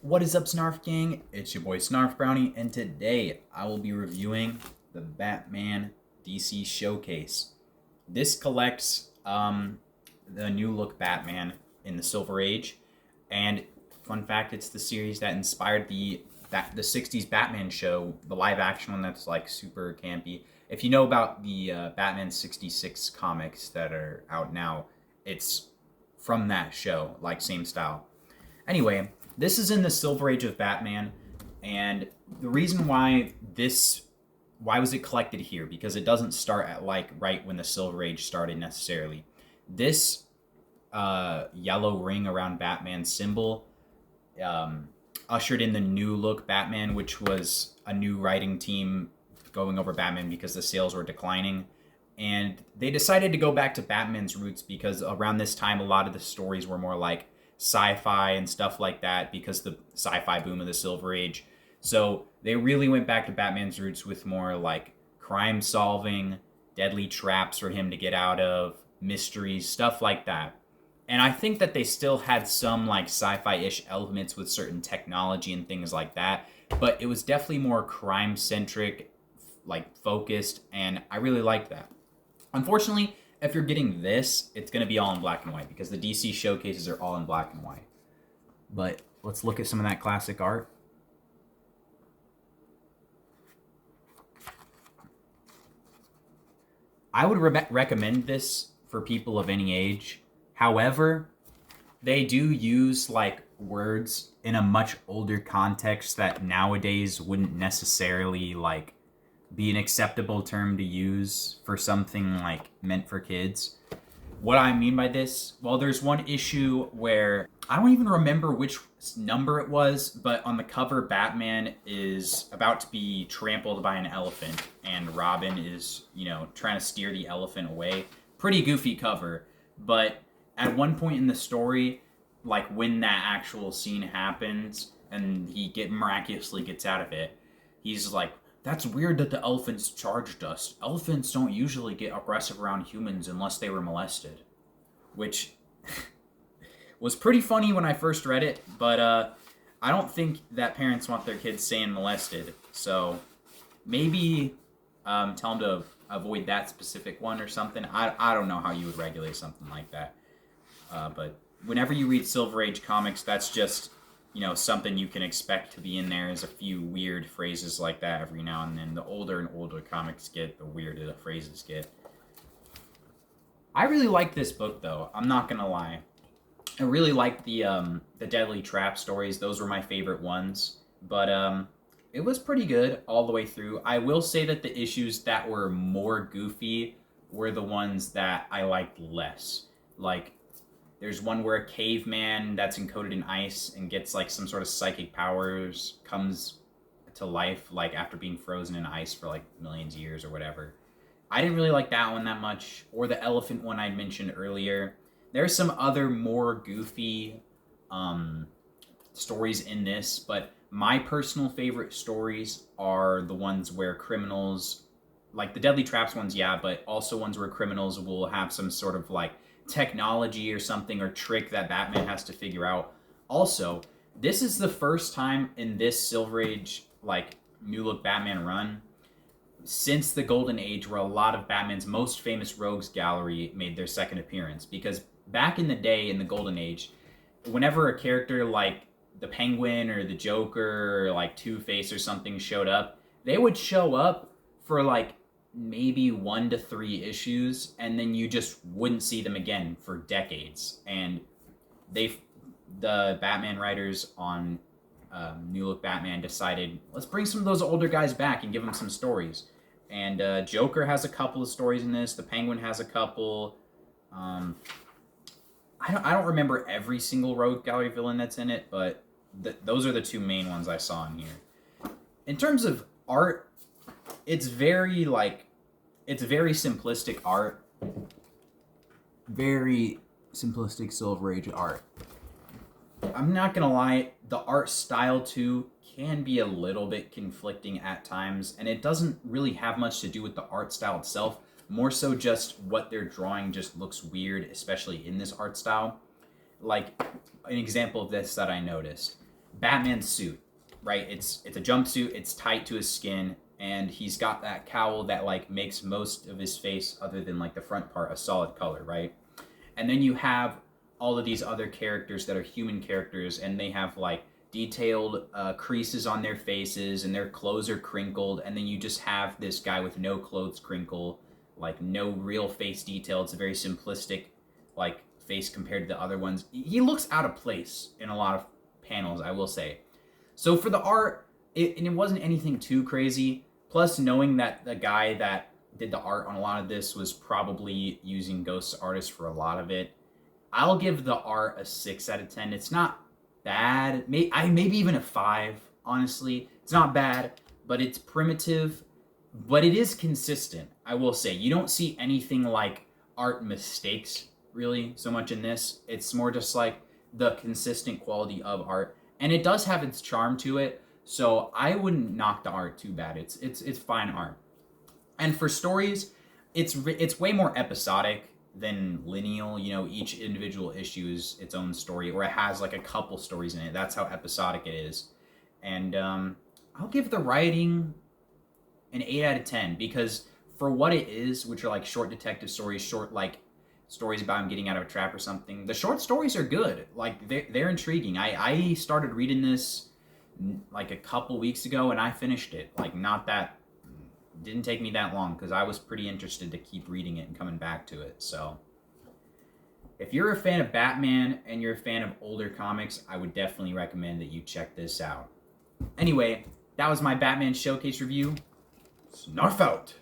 What is up, Snarf Gang? It's your boy Snarf Brownie, and today I will be reviewing the Batman DC Showcase. This collects the new look Batman in the Silver Age, and fun fact, it's the series that inspired the '60s Batman show, the live action one that's like super campy. If you know about the Batman '66 comics that are out now, it's from that show, like same style. Anyway, this is in the Silver Age of Batman, and the reason why was it collected here? Because it doesn't start at like right when the Silver Age started necessarily. This yellow ring around Batman's symbol ushered in the new look Batman, which was a new writing team going over Batman because the sales were declining. And they decided to go back to Batman's roots because around this time, a lot of the stories were more like sci-fi and stuff like that because the sci-fi boom of the Silver Age. So they really went back to Batman's roots with more like crime solving, deadly traps for him to get out of, mysteries, stuff like that. And I think that they still had some like sci-fi-ish elements with certain technology and things like that, but it was definitely more crime centric, like focused, and I really liked that. Unfortunately, if you're getting this, it's going to be all in black and white because the DC showcases are all in black and white. But let's look at some of that classic art. I would recommend this for people of any age. However, they do use like words in a much older context that nowadays wouldn't necessarily like be an acceptable term to use for something like meant for kids. What I mean by this, well, there's one issue where I don't even remember which number it was, but on the cover, Batman is about to be trampled by an elephant, and Robin is, trying to steer the elephant away. Pretty goofy cover, but at one point in the story, like when that actual scene happens and he miraculously gets out of it, he's like, that's weird that the elephants charged us. Elephants don't usually get aggressive around humans unless they were molested. Which was pretty funny when I first read it, but I don't think that parents want their kids saying molested. So maybe tell them to avoid that specific one or something. I don't know how you would regulate something like that. But whenever you read Silver Age comics, that's just something you can expect to be in there is a few weird phrases like that every now and then. The older and older comics get, the weirder the phrases get. I really like this book, though. I'm not gonna lie. I really like the Deadly Trap stories. Those were my favorite ones. But it was pretty good all the way through. I will say that the issues that were more goofy were the ones that I liked less. Like, there's one where a caveman that's encoded in ice and gets like some sort of psychic powers comes to life like after being frozen in ice for like millions of years or whatever. I didn't really like that one that much, or the elephant one I mentioned earlier. There's some other more goofy stories in this, but my personal favorite stories are the ones where criminals, like the Deadly Traps ones, yeah, but also ones where criminals will have some sort of like technology or something or trick that Batman has to figure out. Also, this is the first time in this Silver Age, like, New Look Batman run since the Golden Age where a lot of Batman's most famous rogues gallery made their second appearance. Because back in the day, in the Golden Age, whenever a character like the Penguin or the Joker or like Two-Face or something showed up, they would show up for like maybe 1 to 3 issues, and then you just wouldn't see them again for decades. And the Batman writers on New Look Batman decided, let's bring some of those older guys back and give them some stories. And Joker has a couple of stories in this. The Penguin has a couple. I don't remember every single Rogue Gallery villain that's in it, but those are the two main ones I saw in here. In terms of art, it's very simplistic art. Very simplistic Silver Age art. I'm not gonna lie, the art style too can be a little bit conflicting at times, and it doesn't really have much to do with the art style itself, more so just what they're drawing just looks weird, especially in this art style. Like, an example of this that I noticed. Batman's suit, right? It's a jumpsuit. It's tight to his skin, and he's got that cowl that like makes most of his face, other than like the front part, a solid color, right? And then you have all of these other characters that are human characters, and they have like detailed creases on their faces, and their clothes are crinkled. And then you just have this guy with no clothes crinkle, like no real face detail. It's a very simplistic like face compared to the other ones. He looks out of place in a lot of panels, I will say. So for the art, it wasn't anything too crazy. Plus, knowing that the guy that did the art on a lot of this was probably using Ghost artists for a lot of it, I'll give the art a 6 out of 10. It's not bad. Maybe even a 5, honestly. It's not bad, but it's primitive. But it is consistent, I will say. You don't see anything like art mistakes, really, so much in this. It's more just like the consistent quality of art. And it does have its charm to it, so I wouldn't knock the art too bad. It's fine art. And for stories, it's way more episodic than lineal. You know, each individual issue is its own story, or it has like a couple stories in it. That's how episodic it is. And I'll give the writing an 8 out of 10, because for what it is, which are like short detective stories, short like stories about him getting out of a trap or something, the short stories are good. Like they're intriguing. I started reading this like a couple weeks ago, and I finished it. Like didn't take me that long, because I was pretty interested to keep reading it and coming back to it. So if you're a fan of Batman and you're a fan of older comics, I would definitely recommend that you check this out. Anyway, that was my Batman Showcase review. Snarf out!